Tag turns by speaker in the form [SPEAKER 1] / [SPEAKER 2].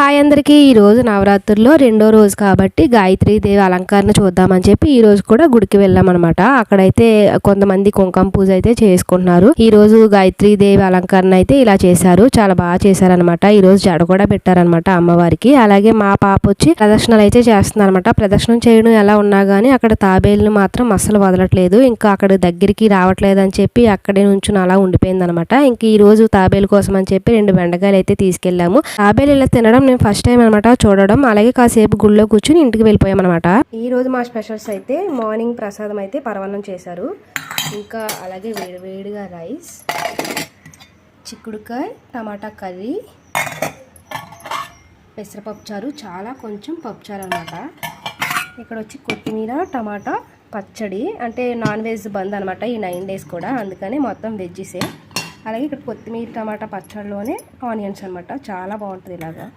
[SPEAKER 1] Hi అందరికీ ఈరోజు నవరాత్రుల్లో రెండో రోజు కాబట్టి గాయత్రీదేవి అలంకరణ చూద్దామని చెప్పి ఈ రోజు కూడా గుడికి వెళ్ళామన్నమాట. అక్కడైతే కొంతమంది కుంకుమ పూజ అయితే చేసుకుంటున్నారు. ఈ రోజు గాయత్రీదేవి అలంకరణ అయితే ఇలా చేశారు, చాలా బాగా చేశారనమాట. ఈ రోజు జడ కూడా పెట్టారనమాట అమ్మవారికి. అలాగే మా పాప వచ్చి ప్రదక్షిణలు అయితే చేస్తుంది అనమాట. ప్రదక్షిణం చేయడం ఎలా ఉన్నా కానీ అక్కడ తాబేలుని మాత్రం అస్సలు వదలట్లేదు. ఇంకా అక్కడ దగ్గరికి రావట్లేదు అని చెప్పి అక్కడే నుంచి అలా ఉండిపోయింది అనమాట. ఇంక ఈ రోజు తాబేలు కోసం అని చెప్పి 2 బెండకాయలు అయితే తీసుకెళ్ళాము. తాబేలు ఇలా తినడం నేను ఫస్ట్ టైం అనమాట చూడడం. అలాగే కాసేపు గుళ్ళో కూర్చుని ఇంటికి వెళ్ళిపోయామన్నమాట. ఈ రోజు మా స్పెషల్స్ అయితే మార్నింగ్ ప్రసాదం అయితే పరవన్నం చేశారు. ఇంకా అలాగే వేడివేడిగా రైస్, చిక్కుడుకాయ టమాటా కర్రీ, పెసరపప్పు చారు, చాలా కొంచెం పప్పుచారు అనమాట. ఇక్కడ వచ్చి కొత్తిమీర టమాటా పచ్చడి, అంటే నాన్ వెజ్ బంద్ అనమాట ఈ 9 days కూడా, అందుకని మొత్తం వెజ్జీసే. అలాగే ఇక్కడ కొత్తిమీర టమాటా పచ్చడిలోనే ఆనియన్స్ అనమాట, చాలా బాగుంటుంది ఇలాగా.